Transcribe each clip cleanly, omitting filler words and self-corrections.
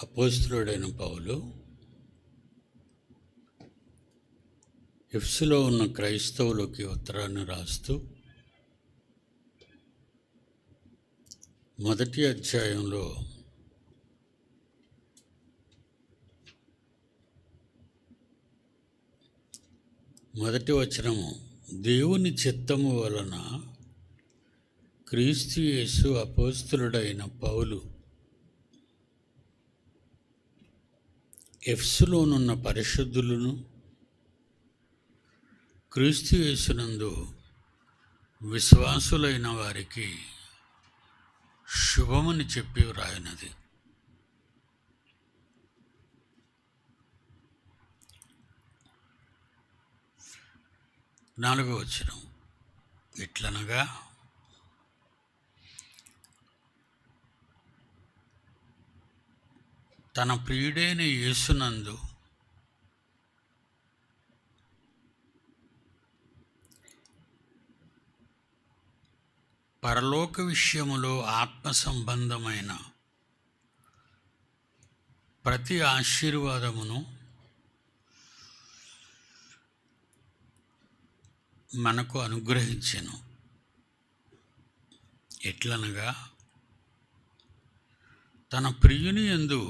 అపోస్తలుడైన పౌలు ఎఫెసులో ఉన్న క్రైస్తవులకి ఉత్తరాన్ని రాస్తూ మొదటి అధ్యాయంలో మొదటి వచనము, దేవుని చిత్తము వలన క్రీస్తు యేసు అపోస్తలుడైన పౌలు ఎఫెసులోనున్న పరిశుద్ధులను క్రీస్తు యేసునందు విశ్వాసులైన వారికి శుభమని చెప్పి వ్రాయినది. 4వ వచనం, ఎట్లనగా తన ప్రియుడైన యేసునందు పరలోక విషయములో ఆత్మ సంబంధమైన ప్రతి ఆశీర్వాదమును మనకు అనుగ్రహించెను. ఎట్లనగా తన ప్రియుని యందు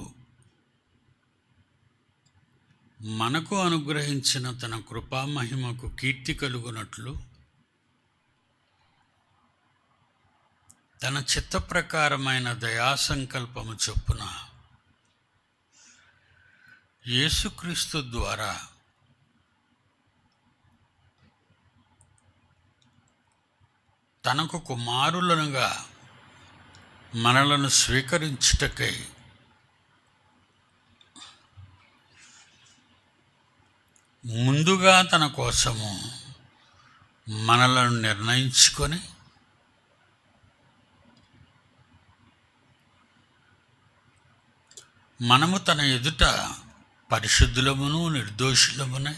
మనకు అనుగ్రహించిన తన కృపామహిమకు కీర్తి కలుగునట్లు తన చిత్త ప్రకారమైన దయాసంకల్పము చొప్పున యేసుక్రీస్తు ద్వారా తనకు కుమారులనుగా మనలను స్వీకరించుటకై ముందుగా తన కోసము మనలను నిర్ణయించుకొని మనము తన ఎదుట పరిశుద్ధులమును నిర్దోషులమునే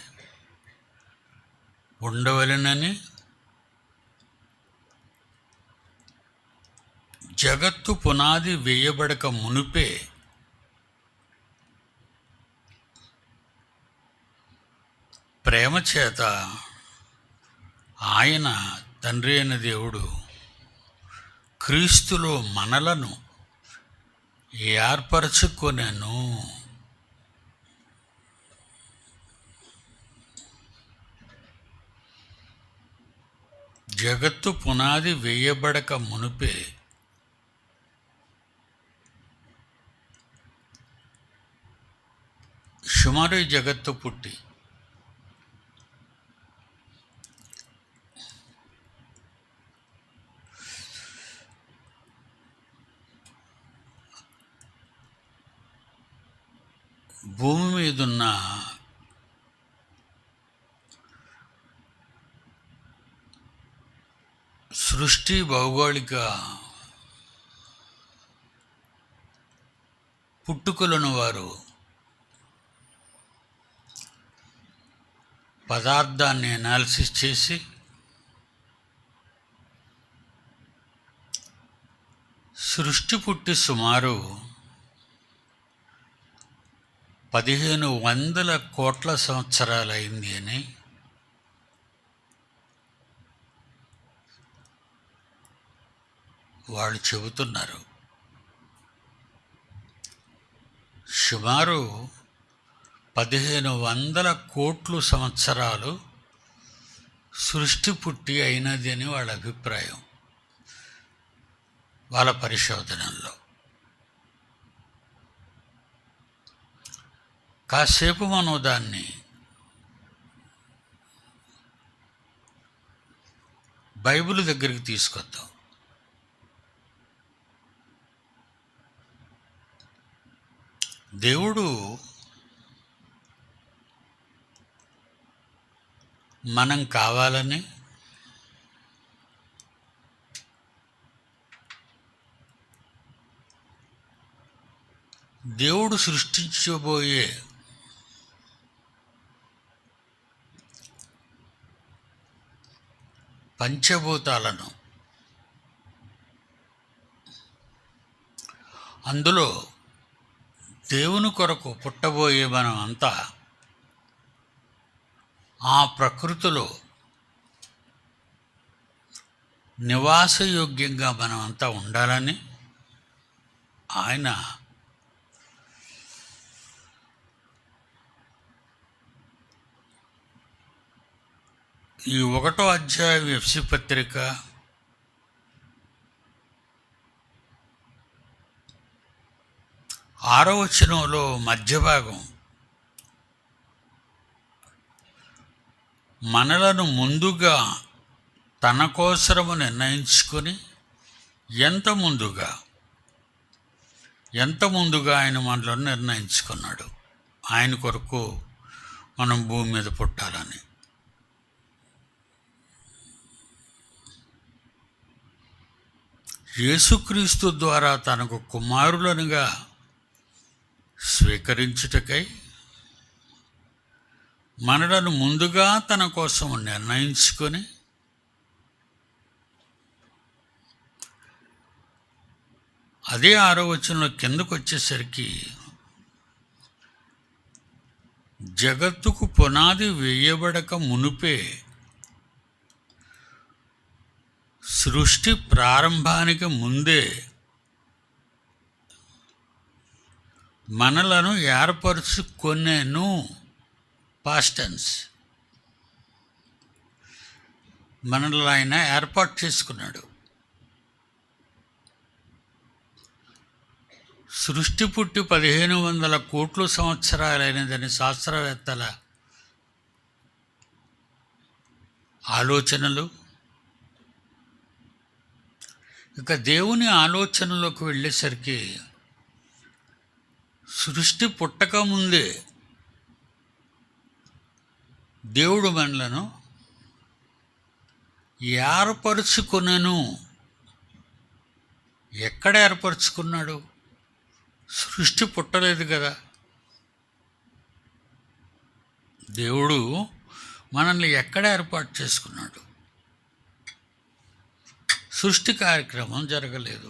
ఉండవలెనని జగత్తు పునాది వేయబడక మునుపే ప్రేమ చేత ఆయన తండ్రి అయిన దేవుడు క్రీస్తులో మనలను ఏర్పరచుకొనెను. జగత్తు పునాది వేయబడక మునుపే సుమారు ఈ జగత్తు పుట్టి భూమి మీదున్న సృష్టి భౌగోళిక పుట్టుకలను వారు పదార్థాన్ని అనాలిసిస్ చేసి సృష్టి పుట్టి సుమారు 1500 కోట్ల సంవత్సరాలైంది అని వాళ్ళు చెబుతున్నారు. సుమారు 1500 కోట్లు సంవత్సరాలు సృష్టి పుట్టి అయినది అని వాళ్ళ అభిప్రాయం వాళ్ళ పరిశోధనల్లో. కాసేపు మనం దాన్ని బైబిల్ దగ్గరికి తీసుకొద్దాం. దేవుడు మనం కావాలని దేవుడు సృష్టించబోయే పంచభూతాలను అందులో దేవుని కొరకు పుట్టబోయే మనం అంతా ఆ ప్రకృతిలో నివాసయోగ్యంగా మనం అంతా ఉండాలని ఆయన ఈ 1వ అధ్యాయం ఎఫ్సి పత్రిక 6వ వచనంలో మధ్య భాగం మనలను ముందుగా తన కోసరము నిర్ణయించుకొని ఎంత ముందుగా ఆయన మనలను నిర్ణయించుకున్నాడు ఆయన కొరకు మనం భూమి మీద పుట్టాలని. యేసుక్రీస్తు ద్వారా తనకు కుమారులనుగా స్వీకరించుటకై మనలను ముందుగా తన కోసం నిర్ణయించుకొని అదే 6వ వచనంలో కిందకు వచ్చేసరికి జగత్తుకు పునాది వేయబడక మునుపే సృష్టి ప్రారంభానికి ముందే మనలను ఏర్పరచుకొనెను. Past tense. మనల్ని ఆయన ఏర్పాటు చేసుకున్నాడు. సృష్టి పుట్టి 1500 కోట్ల సంవత్సరాలైనదని శాస్త్రవేత్తల ఆలోచనలు. ఇక దేవుని ఆలోచనలోకి వెళ్ళేసరికి సృష్టి పుట్టకముందే దేవుడు మనలను ఏర్పరచుకొనెను. ఎక్కడ ఏర్పరచుకున్నాడు? సృష్టి పుట్టలేదు కదా. దేవుడు మనల్ని ఎక్కడ ఏర్పాటు చేసుకున్నాడు? సృష్టి కార్యక్రమం జరగలేదు.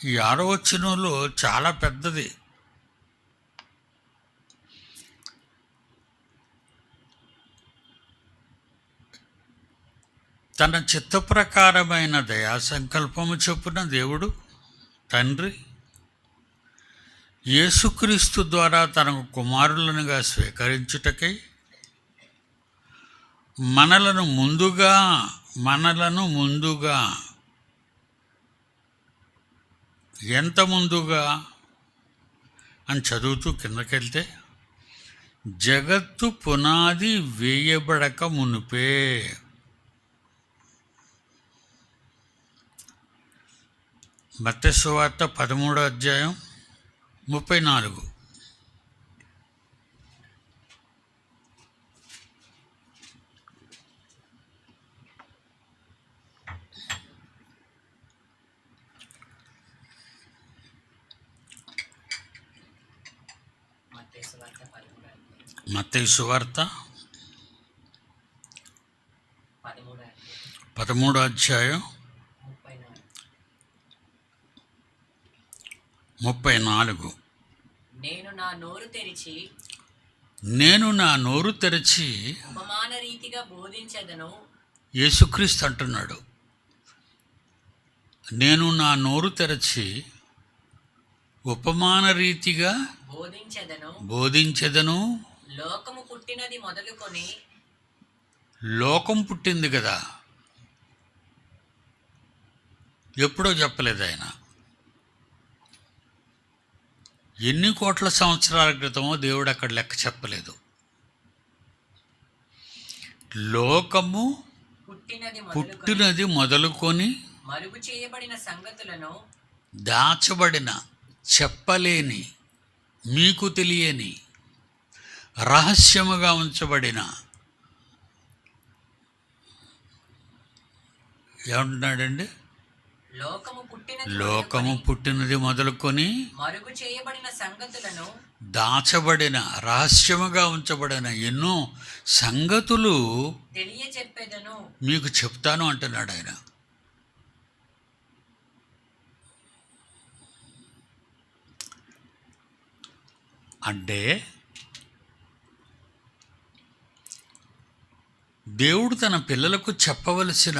ఈ 6వ వచనంలో చాలా పెద్దది. తన చిత్తప్రకారమైన దయా సంకల్పము చొప్పున దేవుడు తండ్రి యేసుక్రీస్తు ద్వారా తనకు కుమారులనుగా స్వీకరించుటకై మనలను ముందుగా ఎంత ముందుగా అని చదువుతూ కిందకెళ్తే జగత్తు పునాది వేయబడక మునుపే. మత్తయి సువార్త 13వ అధ్యాయం 34. మత్తయి సువార్త 13వ అధ్యాయం 34. నేను నా నోరు తెరిచి ఉపమాన రీతిగా బోధించెదను. యేసుక్రీస్తు అంటున్నాడు, నేను నా నోరు తెరచి ఉపమాన రీతిగా బోధించెదను. లోకము పుట్టినది మొదలుకొని, లోకం పుట్టింది కదా, ఎప్పుడో చెప్పలేదు ఆయన. ఎన్ని కోట్ల సంవత్సరాల క్రితమో దేవుడు అక్కడ లెక్క చెప్పలేదు. లోకము పుట్టినది మొదలుకొని మరుగు చేయబడిన సంగతులను, దాచబడిన, చెప్పలేని, మీకు తెలియని, రహస్యముగా ఉంచబడిన, ఏమంటున్నాడండి? లోకము పుట్టినది మొదలుకొని మరుగు చేయబడిన సంగతులను దాచబడిన రహస్యముగా ఉంచబడిన ఎన్నో సంగతులు తెలియచెప్పెదను. మీకు చెప్తాను అంటున్నాడు ఆయన. అంటే దేవుడు తన పిల్లలకు చెప్పవలసిన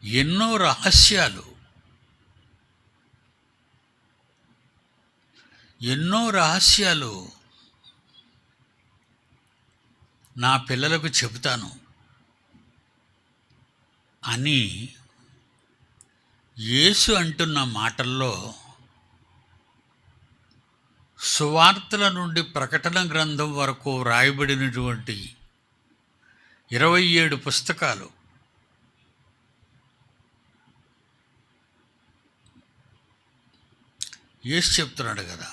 ఎన్నో రహస్యాలు నా పిల్లలకు చెబుతాను అని యేసు అంటున్న మాటల్లో సువార్తల నుండి ప్రకటన గ్రంథం వరకు వ్రాయబడినటువంటి 27 పుస్తకాలు యేసు చెప్తున్నాడు కదా.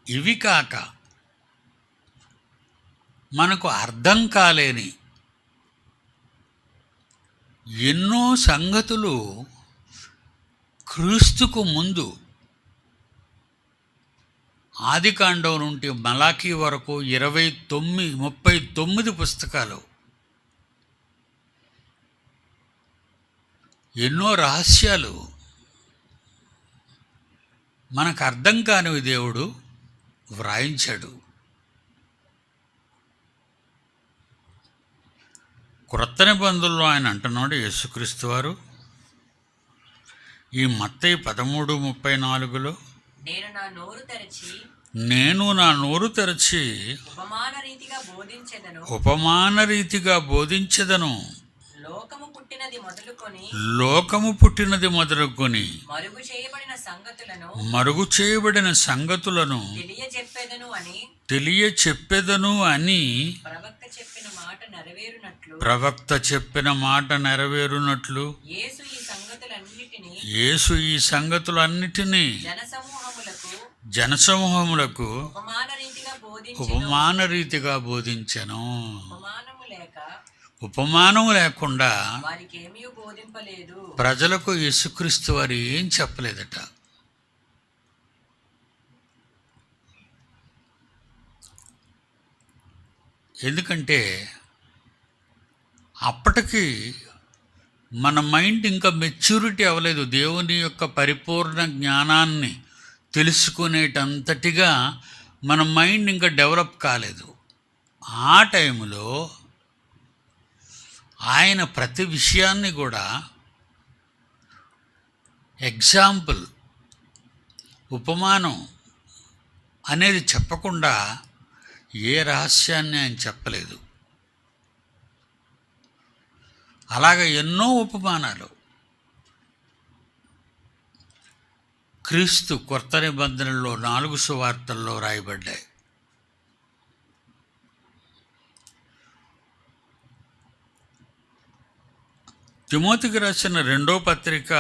ఇవి కాక మనకు అర్థం కాలేని ఎన్నో సంగతులు క్రీస్తుకు ముందు ఆదికాండం నుండి మలాకీ వరకు 39 పుస్తకాలు ఎన్నో రహస్యాలు మనకు అర్థం కానివి దేవుడు వ్రాయించాడు. క్రొత్త నిబంధనలో ఆయన అంటున్నాడు యేసుక్రీస్తు వారు ఈ మత్తయి 13:34లో నేను నా నోరు తెరచి ఉపమాన రీతిగా బోధించెదను. లోకము పుట్టినది మొదలుకొని మరుగు చేయబడిన సంగతులను తెలియచెప్పెదను అని ప్రవక్త చెప్పిన మాట నెరవేరునట్లు యేసు ఈ సంగతులన్నిటినీ జనసమూహములకు ఉపమాన రీతిగా బోధించెను. ఉపమానం లేకుండా ప్రజలకు యేసుక్రీస్తు వారు ఏం చెప్పలేదట. ఎందుకంటే అప్పటికి మన మైండ్ ఇంకా మెచ్యూరిటీ అవ్వలేదు. దేవుని యొక్క పరిపూర్ణ జ్ఞానాన్ని తెలుసుకునేటంతటిగా మన మైండ్ ఇంకా డెవలప్ కాలేదు. ఆ టైంలో ఆయన ప్రతి విషయాన్ని కూడా ఎగ్జాంపుల్, ఉపమానం అనేది చెప్పకుండా ఏ రహస్యాన్ని ఆయన చెప్పలేదు. అలాగే ఎన్నో ఉపమానాలు క్రీస్తు కొత్త నిబంధనలో 4 సువార్తల్లో రాయబడ్డాయి. తిమోతికి రాసిన 2వ పత్రిక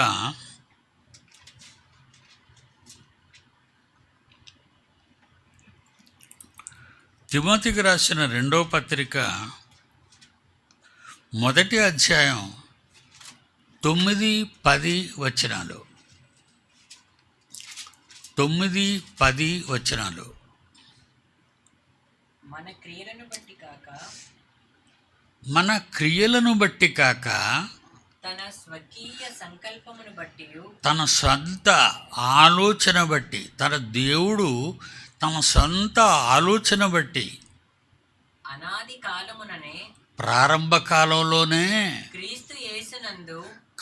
1వ అధ్యాయం 9-10 వచనాలు. 9-10 వచనాలు. మన క్రియలను బట్టి కాక తన సొంత ఆలోచన బట్టి, తన దేవుడు తమ సొంత ఆలోచన బట్టి అనాది కాలముననే ప్రారంభ కాలంలోనే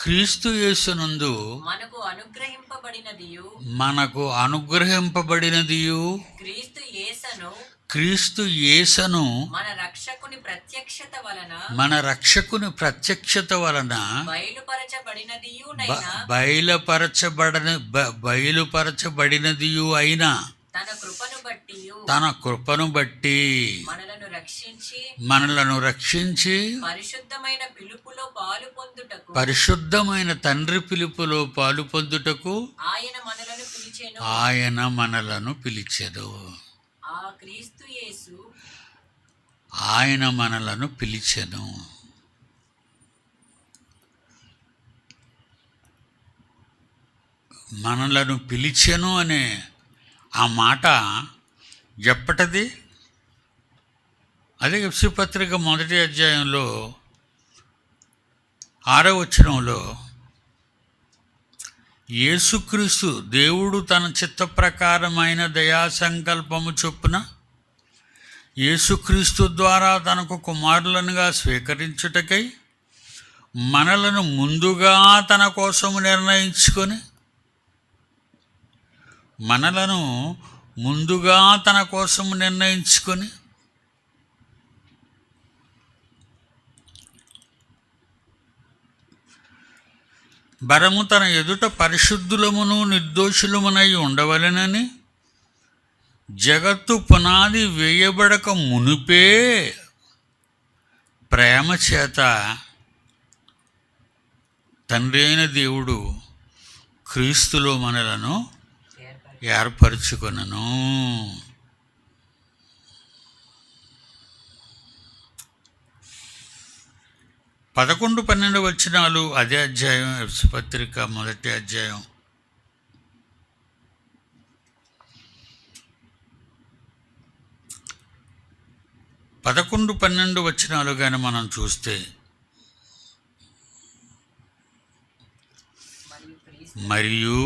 క్రీస్తు యేసునందు మనకు అనుగ్రహింపబడినదియు క్రీస్తు యేసును మన రక్షకుని ప్రత్యక్షత వలన బయలుపరచబడినదియు అయిన తన కృపను బట్టి మనలను రక్షించి పరిశుద్ధమైన తండ్రి పిలుపులో పాలు పొందుటకు ఆయన మనలను పిలిచెను. ఆయన మనలను పిలిచెను. మనలను పిలిచెను అనే ఆ మాట ఎప్పటిది? అదే ఎఫ్సీ పత్రిక 1వ అధ్యాయంలో 6వ వచనంలో యేసుక్రీస్తు దేవుడు తన చిత్త ప్రకారమైన దయా సంకల్పము చొప్పున యేసుక్రీస్తు ద్వారా తనకు కుమారులనుగా స్వీకరించుటకై మనలను ముందుగా తన కోసము నిర్ణయించుకొని బరము తన ఎదుట పరిశుద్ధులమును నిర్దోషులమునై ఉండవలెనని జగత్తు పునాది వేయబడక మునుపే ప్రేమ చేత తండ్రి అయిన దేవుడు క్రీస్తులో మనలను ఏర్పరచుకొనెను. 11-12 వచనాలు అదే అధ్యాయం, ఎఫెసీ పత్రిక 1వ అధ్యాయం. 11-12 వచనాలు కానీ మనం చూస్తే, మరియు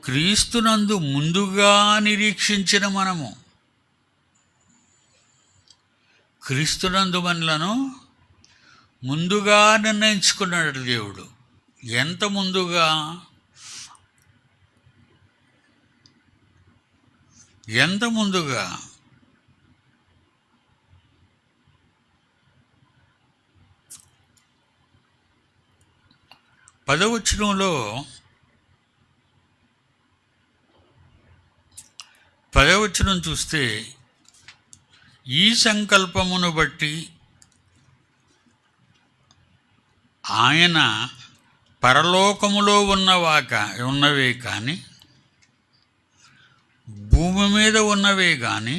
క్రీస్తునందు ముందుగా నిరీక్షించిన మనము, క్రీస్తునందు మనలను ముందుగా నిర్ణయించుకున్నాడు దేవుడు. ఎంత ముందుగా? ఎంత ముందుగా? పదవచనంలో 10వ వచనం చూస్తే, ఈ సంకల్పమును బట్టి ఆయన పరలోకములో ఉన్నవే కానీ భూమి మీద ఉన్నవే కానీ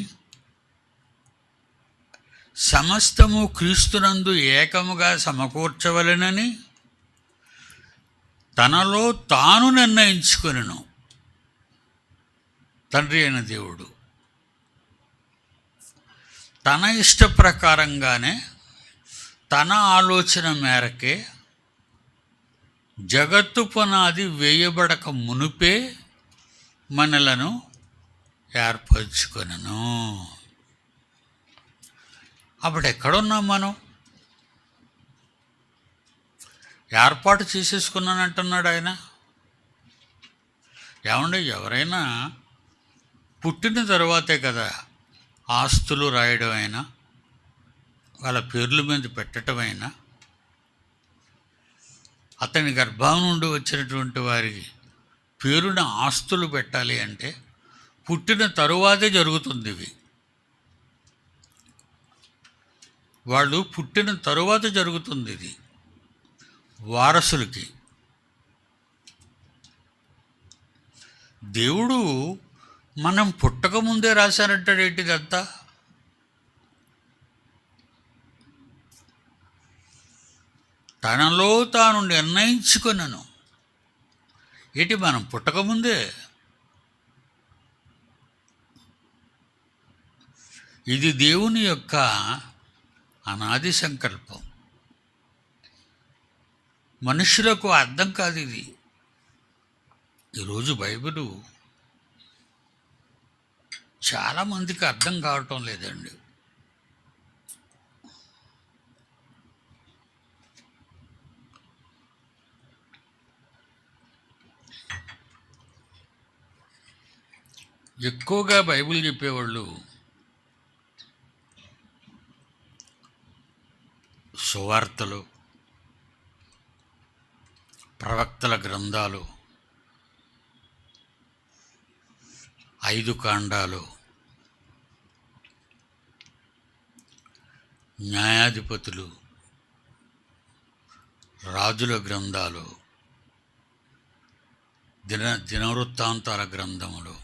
సమస్తము క్రీస్తునందు ఏకముగా సమకూర్చవలెనని తనలో తాను నిర్ణయించుకొనెను. తండ్రి అయిన దేవుడు తన ఇష్ట ప్రకారంగానే, తన ఆలోచన మేరకే జగత్తు పునాది వేయబడక మునుపే మనలను ఏర్పరచుకొనెను. అప్పుడు ఎక్కడున్నాం మనం? ఏర్పాటు చేసేసుకున్నానంటున్నాడు ఆయన. ఏమండి, ఎవరైనా పుట్టిన తర్వాతే కదా ఆస్తులు రాయడం అయినా, వాళ్ళ పేర్ల మీద పెట్టడం అయినా, అతని గర్భం నుండి వచ్చినటువంటి వారికి పేరున ఆస్తులు పెట్టాలి అంటే పుట్టిన తరువాతే జరుగుతుంది. ఇవి వాళ్ళు పుట్టిన తరువాత జరుగుతుంది. ఇది వారసులకి. దేవుడు మనం పుట్టకముందే రాశారంటాడు. ఏంటిదంతా? తనలో తాను నిర్ణయించుకొనెను. ఏంటి, మనం పుట్టకముందే? ఇది దేవుని యొక్క అనాది సంకల్పం. మనుషులకు అర్థం కాదు ఇది. ఈరోజు బైబిలు చాలామందికి అర్థం కావటం లేదండి. ఎక్కువగా బైబిల్ చెప్పేవాళ్ళు సువార్తలు, ప్రవక్తల గ్రంథాలు, 5 కాండాలు, న్యాయాధిపతులు, రాజుల గ్రంథాలు, దినవృత్తాంతాల గ్రంథములు,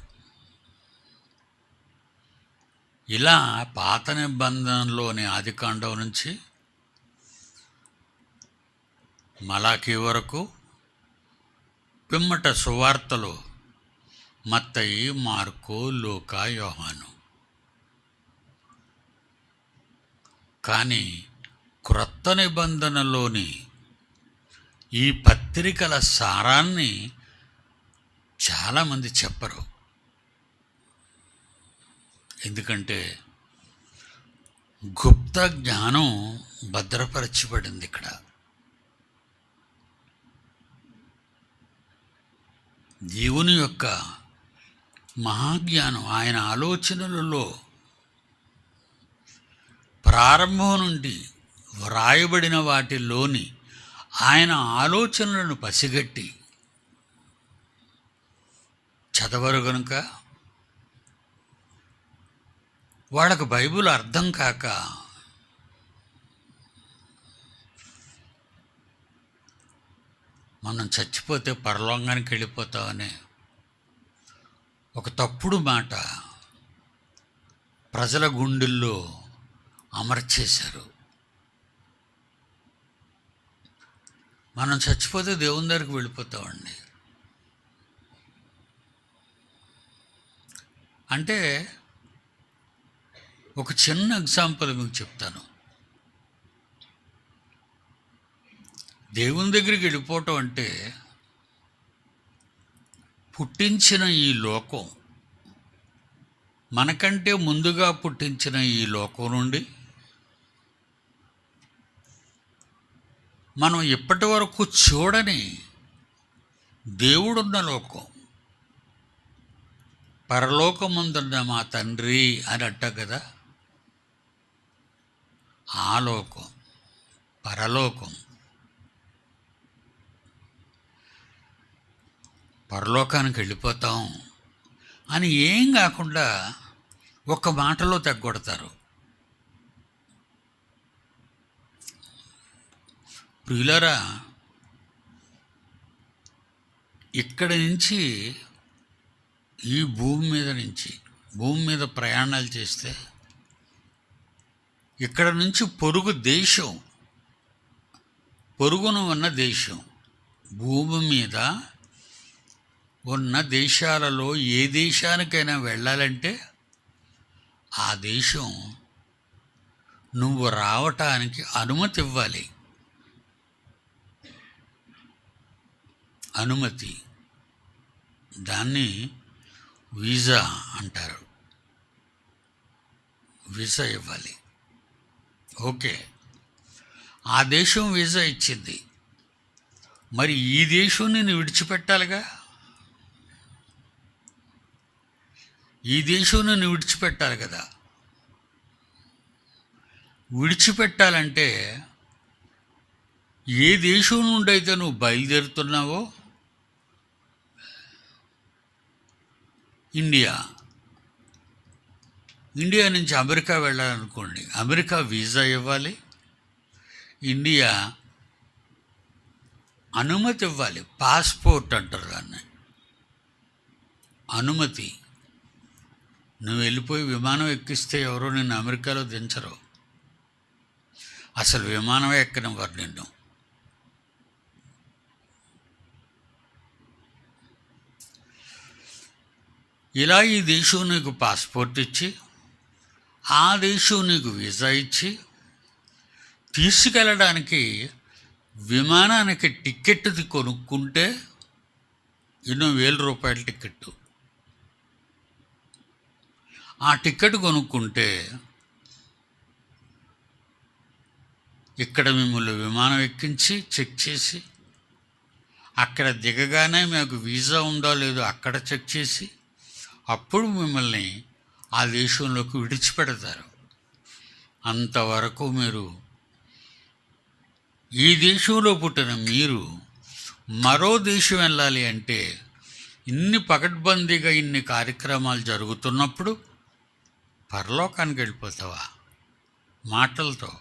ఇలా పాత నిబంధనలోని ఆదికాండం నుంచి మలాకీ వరకు, పిమ్మట సువార్తలు మత్తయి, మార్కు, లూకా, యోహాను. కానీ క్రొత్త నిబంధనలోని ఈ పత్రికల సారాన్ని చాలామంది చెప్పరు. ఎందుకంటే గుప్త జ్ఞానం భద్రపరచబడింది ఇక్కడ. దేవుని యొక్క మహాజ్ఞానం, ఆయన ఆలోచనలలో ప్రారంభం నుండి వ్రాయబడిన వాటిలోని ఆయన ఆలోచనలను పసిగట్టి చదవరు గనుక వాళ్ళకు బైబిల్ అర్థం కాక మనం చచ్చిపోతే పరలోకానికి వెళ్ళిపోతామనే ఒక తప్పుడు మాట ప్రజల గుండెల్లో అమర్చేశారు. మనం చచ్చిపోతే దేవుని దగ్గరికి వెళ్ళిపోతామండి. అంటే ఒక చిన్న ఎగ్జాంపుల్ మీకు చెప్తాను. దేవుని దగ్గరికి వెళ్ళిపోవటం అంటే పుట్టించిన ఈ లోకం, మనకంటే ముందుగా పుట్టించిన ఈ లోకం నుండి మనం ఇప్పటి వరకు చూడని దేవుడున్న లోకం, పరలోకముందున్న మా తండ్రి అని అంటాం కదా, ఆ లోకం, పరలోకం, పరలోకానికి వెళ్ళిపోతాం అని ఏం కాకుండా ఒక్క మాటలో తగ్గొడతారు. ప్రియులారా, ఇక్కడి నుంచి ఈ భూమి మీద ప్రయాణాలు చేస్తే ఇక్కడ నుంచి పొరుగున ఉన్న దేశం, భూమి మీద ఉన్న దేశాలలో ఏ దేశానికైనా వెళ్ళాలంటే ఆ దేశం నువ్వు రావటానికి అనుమతి ఇవ్వాలి. అనుమతి, దాన్ని వీసా అంటారు. వీసా ఇవ్వాలి. ఓకే, ఆ దేశం వీసా ఇచ్చింది, మరి ఈ దేశం నేను విడిచిపెట్టాలిగా. ఈ దేశం నేను విడిచిపెట్టాలి కదా. విడిచిపెట్టాలంటే ఏ దేశం నుండి అయితే నువ్వు బయలుదేరుతున్నావో, ఇండియా నుంచి అమెరికా వెళ్ళాలనుకోండి, అమెరికా వీసా ఇవ్వాలి, ఇండియా అనుమతి ఇవ్వాలి. పాస్పోర్ట్ అంటారు దాన్ని, అనుమతి. నువ్వు వెళ్ళిపోయి విమానం ఎక్కిస్తే ఎవరో నిన్ను అమెరికాలో దించరు, అసలు విమానమే ఎక్కనివ్వరు నిన్ను. ఇలా ఈ దేశం నీకు పాస్పోర్ట్ ఇచ్చి, ఆ దేశం నీకు వీసా ఇచ్చి తీసుకెళ్ళడానికి విమానానికి టికెట్ కొనుక్కుంటే ఎన్నో ₹1000 టికెట్టు. ఆ టికెట్ కొనుక్కుంటే ఇక్కడ మిమ్మల్ని విమానం ఎక్కించి చెక్ చేసి, అక్కడ దిగగానే మీకు వీసా ఉందో లేదో అక్కడ చెక్ చేసి, అప్పుడు మిమ్మల్ని ఆ దేశంలోకి విడిచిపెడతారు. అంతవరకు మీరు, ఈ దేశంలో పుట్టిన మీరు మరో దేశం వెళ్ళాలి అంటే ఇన్ని పకడ్బందీగా ఇన్ని కార్యక్రమాలు జరుగుతున్నప్పుడు పరలోకానికి వెళ్ళిపోతావా మాటలతో?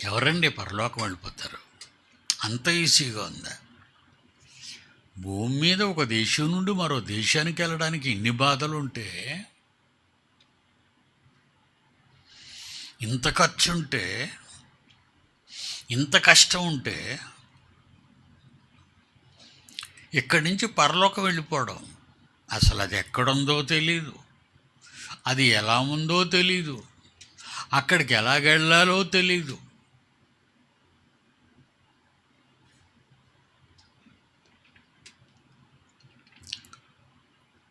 ఎవరండి పరలోకం వెళ్ళిపోతారు? అంత ఈజీగా ఉందా? భూమి మీద ఒక దేశం నుండి మరో దేశానికి వెళ్ళడానికి ఇన్ని బాధలు ఉంటే, ఇంత ఖర్చు ఉంటే, ఇంత కష్టం ఉంటే, ఇక్కడి నుంచి పరలోకం వెళ్ళిపోవడం అసలు అది ఎక్కడుందో తెలీదు, అది ఎలా ఉందో తెలీదు, అక్కడికి ఎలాగెళ్ళాలో తెలీదు.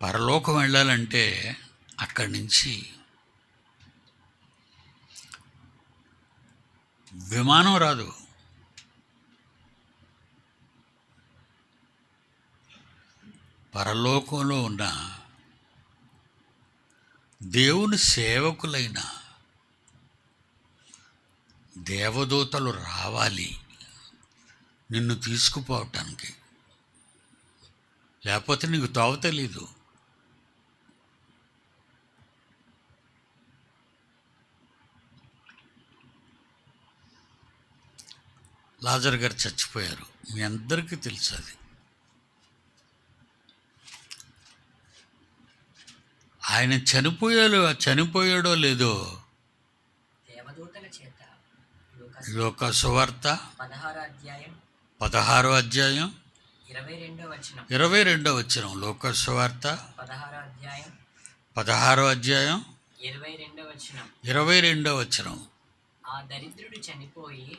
పరలోకం వెళ్ళాలంటే అక్కడి నుంచి విమానం రాదు, పరలోకంలో ఉన్న దేవుని సేవకులైన దేవదూతలు రావాలి నిన్ను తీసుకుపోవటానికి. లేకపోతే నీకు తావు తెలీదు. లాజర్ గారు చచ్చిపోయారు, మీ అందరికీ తెలుసు అది. ఆయన చనిపోయాడో లేదో దేవదూతల చేత లోక సువార్త 16వ 16వ అధ్యాయం అధ్యాయం 22వ వచనం. 22వ వచనం. లోక సువార్త 16వ అధ్యాయం 16వ అధ్యాయం 22వ వచనం. 22వ వచనం. ఆ దరిద్రుడు చనిపోయి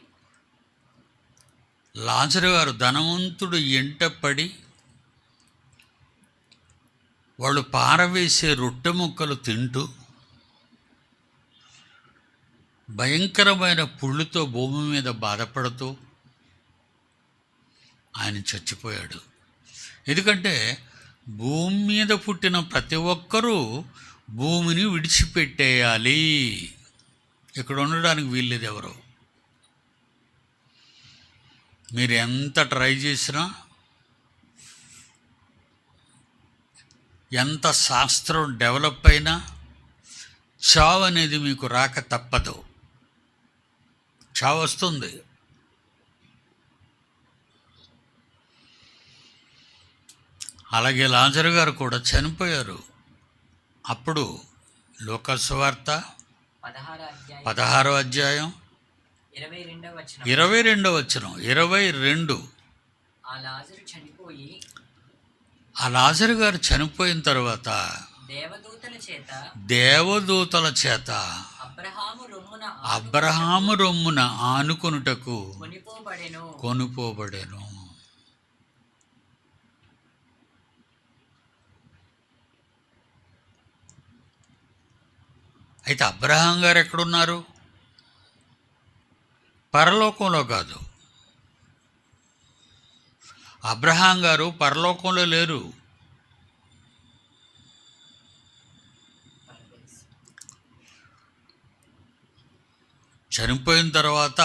లాజరు గారు ధనవంతుడు ఎంట పడి వాళ్ళు పారవేసే రొట్టె ముక్కలు తింటూ భయంకరమైన పుళ్ళుతో భూమి మీద బాధపడుతూ ఆయన చచ్చిపోయాడు. ఎందుకంటే భూమి మీద పుట్టిన ప్రతి ఒక్కరూ భూమిని విడిచిపెట్టేయాలి, ఇక్కడ ఉండడానికి వీల్లేదు ఎవరు. మీరు ఎంత ట్రై చేసినా, ఎంత శాస్త్రం డెవలప్ అయినా చావు అనేది మీకు రాక తప్పదు. చావు వస్తుంది. అలాగే లాజరు గారు కూడా చనిపోయారు. అప్పుడు లోక సువార్త 16వ అధ్యాయం 22వ వచనం. 22వ వచనం. 22. ఆ లాజరు చనిపోయి ఆ లాజరు గారు చనిపోయిన తర్వాత దేవదూతల చేత అబ్రహాము రొమ్మున ఆనుకొనుటకు కొనుపోబడెను. అయితే అబ్రహాం గారు ఎక్కడున్నారు? పరలోకంలో కాదు. అబ్రహాం గారు పరలోకంలో లేరు. చనిపోయిన తర్వాత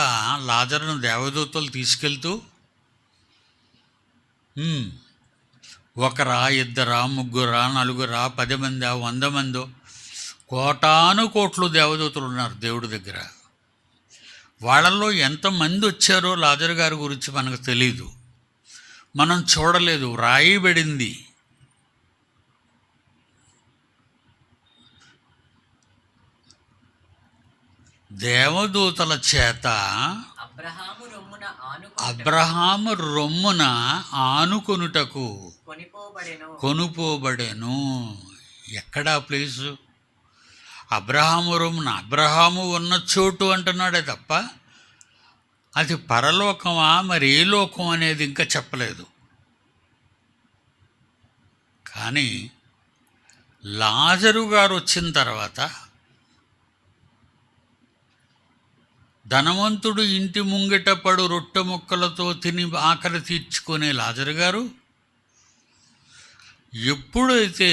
లాజరును దేవదూతలు తీసుకెళ్తూ ఒకరా, ఇద్దరా, ముగ్గురా, నలుగురా, 10 మందా, 100 మందో, కోటాను కోట్లు దేవదూతలు ఉన్నారు దేవుడి దగ్గర. వాళ్ళల్లో ఎంతమంది వచ్చారో లాజరు గారి గురించి మనకు తెలీదు, మనం చూడలేదు, రాయబడింది. దేవదూతల చేత అబ్రహాము రొమ్మున ఆనుకొనుటకు కొనుపోబడెను. ఎక్కడా ప్లేసు? అబ్రహాము రొమ్మున. అబ్రహాము ఉన్న చోటు అంటున్నాడే తప్ప అది పరలోకమా మరి ఏ లోకం అనేది ఇంకా చెప్పలేదు. కానీ లాజరు గారు వచ్చిన తర్వాత ధనవంతుడు ఇంటి ముంగిట పడు రొట్టె ముక్కలతో తిని ఆకలి తీర్చుకునే లాజరు గారు ఎప్పుడైతే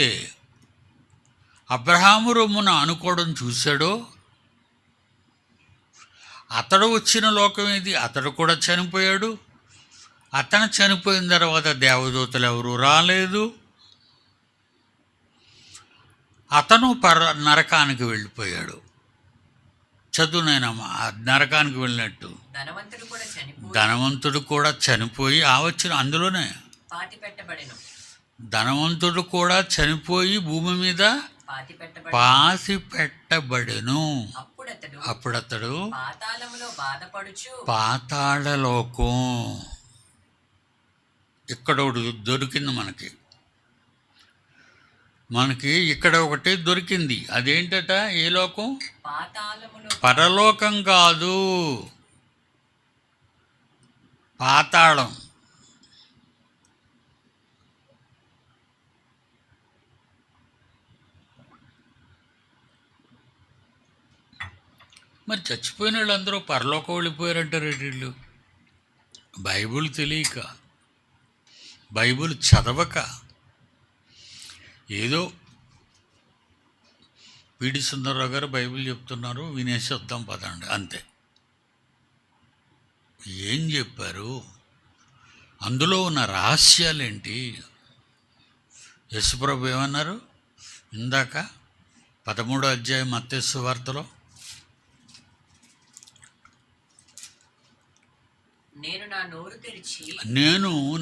అబ్రహాము రొమ్మున ఆనుకోవడం చూశాడో, అతడు వచ్చిన లోకం ఇది. అతడు కూడా చనిపోయాడు. అతను చనిపోయిన తర్వాత దేవదూతలు ఎవరు రాలేదు. అతను నరకానికి వెళ్ళిపోయాడు. చదువునైనా నరకానికి వెళ్ళినట్టు. ధనవంతుడు కూడా చనిపోయి ధనవంతుడు కూడా చనిపోయి వచ్చిన అందులోనే పాతి పెట్టబడెను. ధనవంతుడు కూడా చనిపోయి భూమి మీద పాతి పెట్టబడి పాసి పెట్టబడెను. అప్పుడతడు అప్పుడతడు పాతాళములో బాధపడుచు పాతాళలోకం ఇక్కడ ఒకటి దొరికింది మనకి ఇక్కడ ఒకటి దొరికింది. అదేంటట? ఏ లోకం? పాతాళములో పరలోకం కాదు, పాతాళం. మరి చచ్చిపోయిన వాళ్ళందరూ పరలోకం వెళ్ళిపోయారంటారు వీళ్ళు. బైబిల్ తెలియక, బైబిల్ చదవక, ఏదో పిడి సుందరరావు గారు బైబిల్ చెప్తున్నారు, వినేసి వద్దాం పదండి అంతే. ఏం చెప్పారు? అందులో ఉన్న రహస్యాలేంటి? యేసుప్రభు ఏమన్నారు ఇందాక 13వ అధ్యాయం మత్తయి సువార్తలో? నేను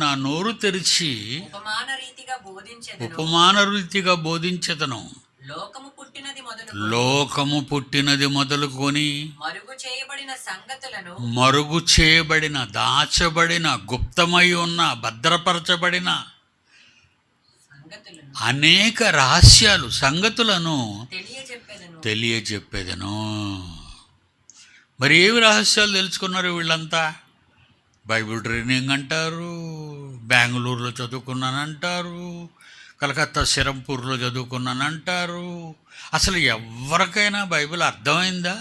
నా నోరు తెరిచి ఉపమాన రీతిగా బోధించెదను. లోకము పుట్టినది మొదలుకొని మరుగు చేయబడిన దాచబడిన గుప్తమై ఉన్న భద్రపరచబడిన అనేక రహస్యాలు సంగతులను తెలియజెప్పేదను. మరి ఏవి రహస్యాలు తెలుసుకున్నారు వీళ్ళంతా? బైబిల్ ట్రైనింగ్ అంటారు, బెంగళూరులో చదువుకున్నానంటారు, కలకత్తా సిరంపూర్లో చదువుకున్నానంటారు. అసలు ఎవరికైనా బైబిల్ అర్థమైందా?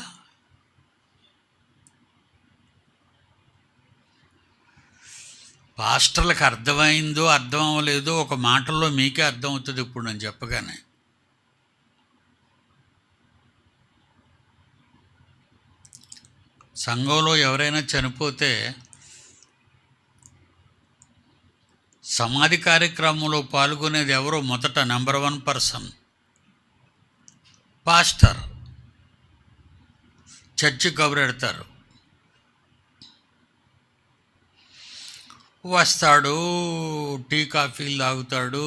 పాస్టర్లకు అర్థమైందో అర్థం అవ్వలేదో ఒక మాటల్లో మీకే అర్థమవుతుంది ఇప్పుడు నేను చెప్పగానే. సంఘంలో ఎవరైనా చనిపోతే సమాధి కార్యక్రమంలో పాల్గొనేది ఎవరో? మొదట నెంబర్ 1 పర్సన్ పాస్టర్. చర్చి కబురెడతారు, వస్తాడు, టీ కాఫీలు తాగుతాడు,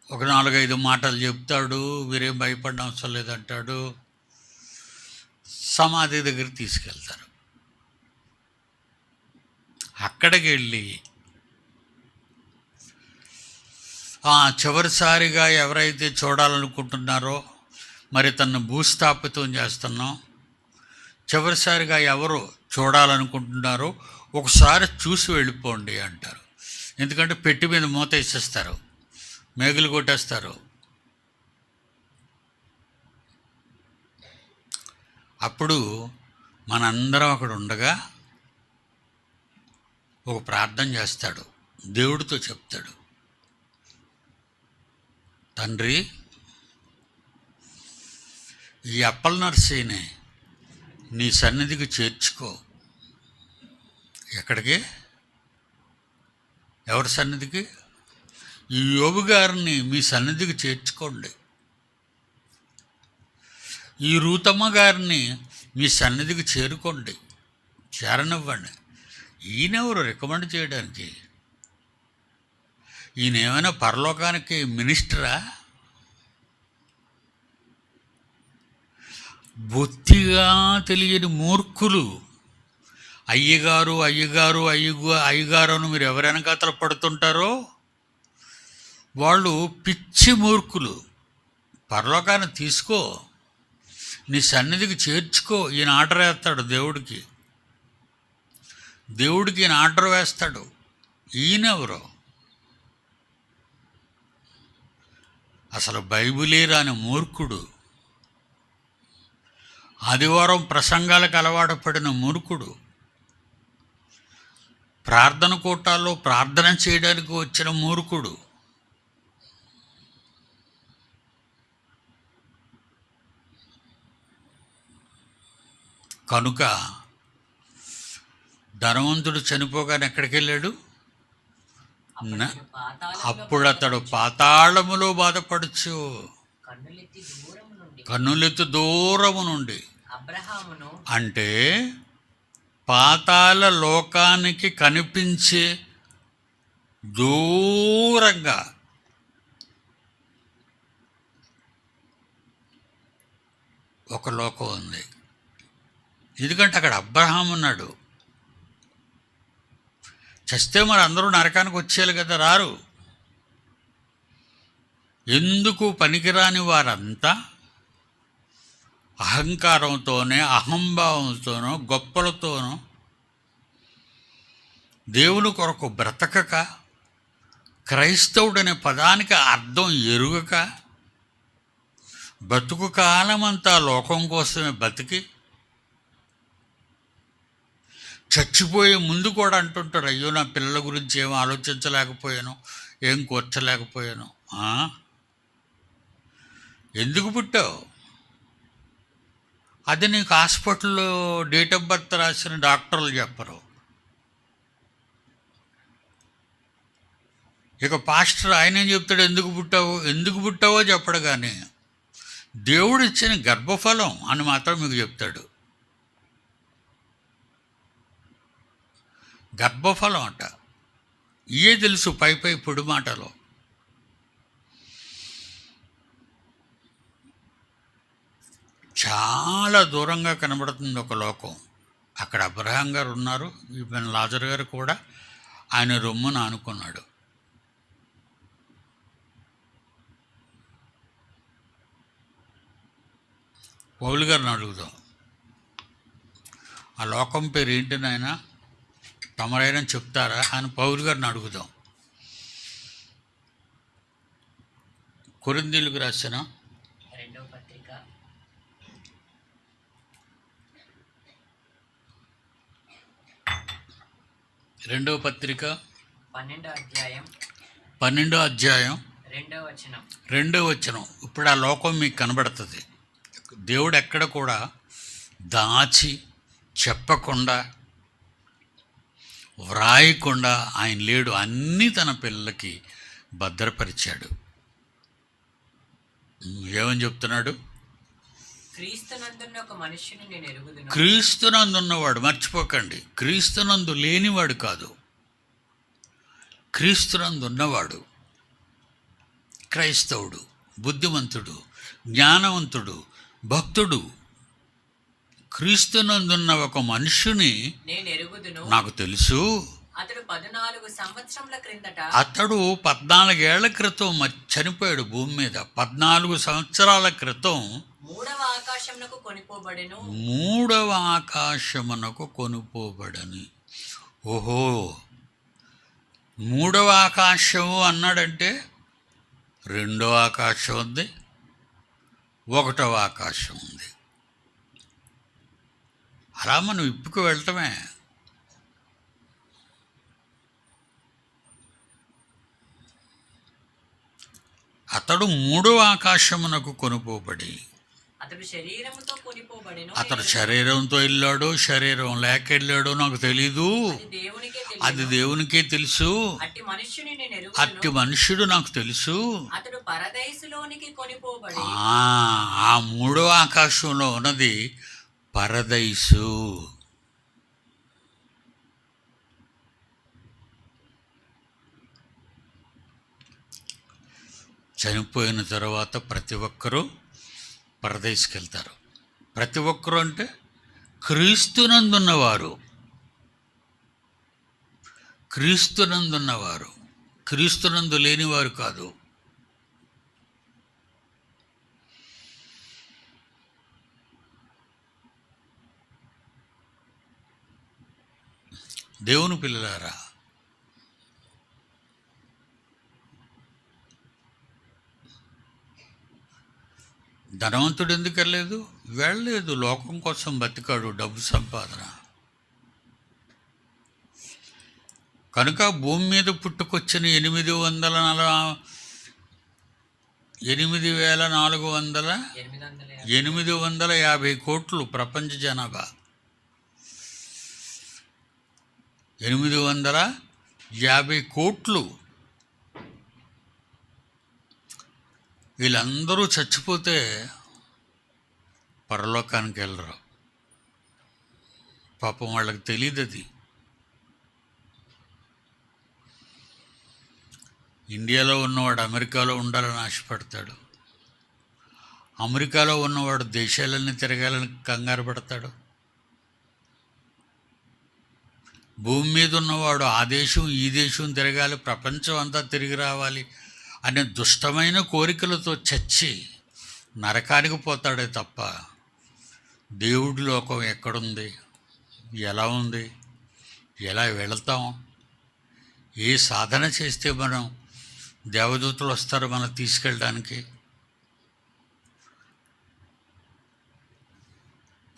ఒక 4-5 మాటలు చెప్తాడు, మీరేం భయపడిన అవసరం లేదంటాడు, సమాధి దగ్గర తీసుకెళ్తారు. అక్కడికి వెళ్ళి చివరిసారిగా ఎవరైతే చూడాలనుకుంటున్నారో, మరి తనను భూస్థాపితం చేస్తున్నాం, చివరిసారిగా ఎవరు చూడాలనుకుంటున్నారో ఒకసారి చూసి వెళ్ళిపోండి అంటారు. ఎందుకంటే పెట్టి మీద మూత వేసేస్తారు, మేగులు కొట్టేస్తారు. అప్పుడు మనందరం అక్కడ ఉండగా ఒక ప్రార్థన చేస్తాడు, దేవుడితో చెప్తాడు, తండ్రి ఈ అప్పల నర్సీని నీ సన్నిధికి చేర్చుకో. ఎక్కడికి? ఎవరి సన్నిధికి? ఈ యోబు గారిని మీ సన్నిధికి చేర్చుకోండి. ఈ రూతమ్మ గారిని మీ సన్నిధికి చేరనివ్వండి. ఈయనెవరు రికమెండ్ చేయడానికి? ఈయన ఏమైనా పరలోకానికి మినిస్టరా? బొత్తిగా తెలియని మూర్ఖులు. అయ్యగారు అని మీరు ఎవరైనా కథలు పడుతుంటారో వాళ్ళు పిచ్చి మూర్ఖులు. పరలోకాన్ని తీసుకో, నీ సన్నిధికి చేర్చుకో. ఈయన ఆర్డర్ వేస్తాడు దేవుడికి ఈయన ఆర్డర్ వేస్తాడు. ఈయనెవరో? అసలు బైబిలే రాని మూర్ఖుడు, ఆదివారం ప్రసంగాలకు అలవాటు పడిన మూర్ఖుడు, ప్రార్థన కూటాల్లో ప్రార్థన చేయడానికి వచ్చిన మూర్ఖుడు. కనుక ధనవంతుడు చనిపోగానే ఎక్కడికి వెళ్ళాడు? అప్పుడు అతడు పాతాళములో బాధపడచ్చు, కన్నులెత్తి దూరము నుండి అబ్రహామును అంటే పాతాళ లోకానికి కనిపించే దూరంగా ఒక లోకం ఉంది. ఎందుకంటే అక్కడ అబ్రహాం ఉన్నాడు. చస్తే మరి అందరూ నరకానికి వచ్చేయాలి కదా, రారు. ఎందుకు పనికిరాని వారంతా అహంకారంతోనే, అహంభావంతోనో, గొప్పలతోనో దేవుని కొరకు బ్రతకక, క్రైస్తవుడనే పదానికి అర్థం ఎరుగక, బతుకు కాలమంతా లోకం కోసమే బతికి చచ్చిపోయే ముందు కూడా అంటుంటారు, అయ్యో నా పిల్లల గురించి ఏం ఆలోచించలేకపోయాను, ఏం కూర్చలేకపోయాను. ఎందుకు పుట్టావు? అది నీకు హాస్పిటల్లో డేట్ ఆఫ్ బర్త్ రాసిన డాక్టర్లు చెప్పరు. ఇక పాస్టర్ ఆయన ఏం చెప్తాడు, ఎందుకు పుట్టావో చెప్పడు. కానీ దేవుడు ఇచ్చిన గర్భఫలం అని మాత్రం మీకు చెప్తాడు. గర్భఫలం అంట. ఇయే తెలుసు పై పొడి మాటలో. చాలా దూరంగా కనబడుతుంది ఒక లోకం. అక్కడ అబ్రహాం గారు ఉన్నారు, ఈవెన్ లాజర్ గారు కూడా ఆయన రొమ్మున ఆనుకున్నాడు. పౌలు గారిని అడుగుదాం, ఆ లోకం పేరు ఏంటి నాయన, తమరైనా చెప్తారా అని పౌలు గారిని అడుగుదాం. కొరింథీయులకు రాసిన రెండవ పత్రిక 12వ అధ్యాయం 2వ వచనం. ఇప్పుడు ఆ లోకం మీకు కనబడుతుంది. దేవుడు ఎక్కడ కూడా దాచి చెప్పకుండా, వ్రాయకుండా ఆయన లేడు. అన్నీ తన పిల్లలకి భద్రపరిచాడు. ఏమని చెప్తున్నాడు? క్రీస్తునందున్నవాడు, మర్చిపోకండి, క్రీస్తునందు లేనివాడు కాదు, క్రీస్తునందున్నవాడు క్రైస్తవుడు, బుద్ధిమంతుడు, జ్ఞానవంతుడు, భక్తుడు. క్రీస్తునందున్న ఒక మనుషుని నాకు తెలుసు. అతడు 14 ఏళ్ల క్రితం చనిపోయాడు భూమి మీద. 14 సంవత్సరాల క్రితం మూడవ ఆకాశమునకు కొనుపోబడని. ఓహో, మూడవ ఆకాశము అన్నాడంటే రెండవ ఆకాశం ఉంది, 1వ ఆకాశం ఉంది. అలా మనం ఇప్పుకు వెళ్ళటమే. అతడు 3వ ఆకాశమునకు కొనుపోబడి, అతడు శరీరంతో వెళ్ళాడో శరీరం లేక వెళ్ళాడో నాకు తెలీదు, అది దేవునికే తెలుసు. అట్టి మనుష్యుడు నాకు తెలుసు. ఆ 3వ ఆకాశంలో ఉన్నది పరదైసు. చనిపోయిన తర్వాత ప్రతి ఒక్కరూ పరదైసుకి వెళ్తారు. ప్రతి ఒక్కరూ అంటే క్రీస్తునందున్నవారు, క్రీస్తునందున్నవారు, క్రీస్తునందు లేనివారు కాదు. దేవుని పిల్లలారా, ధనవంతుడు ఎందుకు వెళ్ళలేదు. లోకం కోసం బతికాడు, డబ్బు సంపాదన. కనుక భూమి మీద పుట్టుకొచ్చిన 8,450 కోట్లు ప్రపంచ జనాభా. 850 కోట్లు. వీళ్ళందరూ చచ్చిపోతే పరలోకానికి వెళ్ళరు. పాపం వాళ్ళకి తెలియదు అది. ఇండియాలో ఉన్నవాడు అమెరికాలో ఉండాలని ఆశపడతాడు, అమెరికాలో ఉన్నవాడు దేశాలన్నీ తిరగాలని కంగారు పడతాడు, భూమి మీద ఉన్నవాడు ఆ దేశం ఈ దేశం తిరగాలి, ప్రపంచం అంతా తిరిగి రావాలి అనే దుష్టమైన కోరికలతో చచ్చి నరకానికి పోతాడే తప్ప దేవుడి లోకం ఎక్కడుంది, ఎలా ఉంది, ఎలా వెళతాం, ఏ సాధన చేస్తే మనం దేవదూతలు వస్తారు మనం తీసుకెళ్ళడానికి?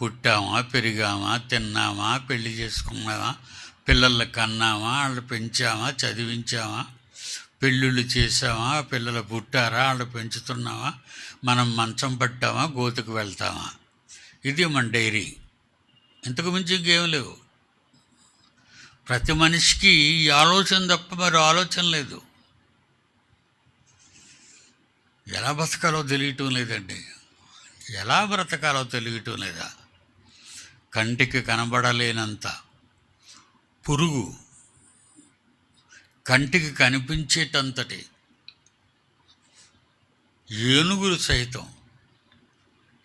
పుట్టామా, పెరిగామా, తిన్నామా, పెళ్లి చేసుకున్నామా, పిల్లల్ని కన్నామా, వాళ్ళు పెంచామా, చదివించామా, పెళ్ళిళ్ళు చేసామా, పిల్లలు పుట్టారా, వాళ్ళు పెంచుతున్నామా, మనం మంచం పట్టామా, గోతుకు వెళ్తామా? ఇది మన డైరీ. ఇంతకు మించి ఇంకేం లేవు. ప్రతి మనిషికి ఈ ఆలోచన తప్ప మరి ఆలోచన లేదు. ఎలా బతకాలో తెలియటం లేదండి, ఎలా బ్రతకాలో తెలియటం లేదా. కంటికి కనబడలేనంత పురుగు, కంటికి కనిపించేటంతటి ఏనుగులు సైతం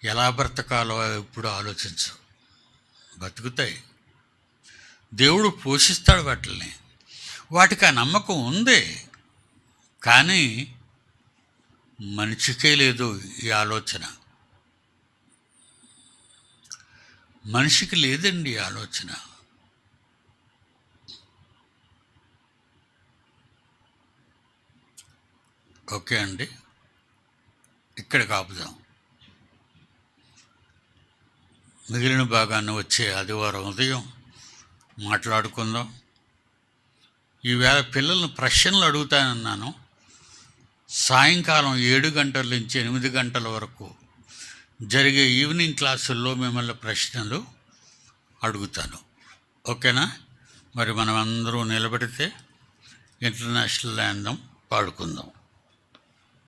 ఎలా బ్రతకాలో ఎప్పుడు ఆలోచించు, బతుకుతాయి. దేవుడు పోషిస్తాడు వాటిని, వాటికి ఆ నమ్మకం ఉంది. కానీ మనిషికే లేదు ఈ ఆలోచన, మనిషికి లేదండి ఈ ఆలోచన. ఓకే అండి, ఇక్కడికి ఆపుదాం. మిగిలిన భాగాన్ని వచ్చే ఆదివారం ఉదయం మాట్లాడుకుందాం. ఈవేళ పిల్లల్ని ప్రశ్నలు అడుగుతానన్నాను. సాయంకాలం 7 గంటల నుంచి 8 గంటల వరకు జరిగే ఈవినింగ్ క్లాసుల్లో మిమ్మల్ని ప్రశ్నలు అడుగుతాను. ఓకేనా? మరి మనం అందరూ నిలబడితే ఇంటర్నేషనల్ యాంథమ్ పాడుకుందాం.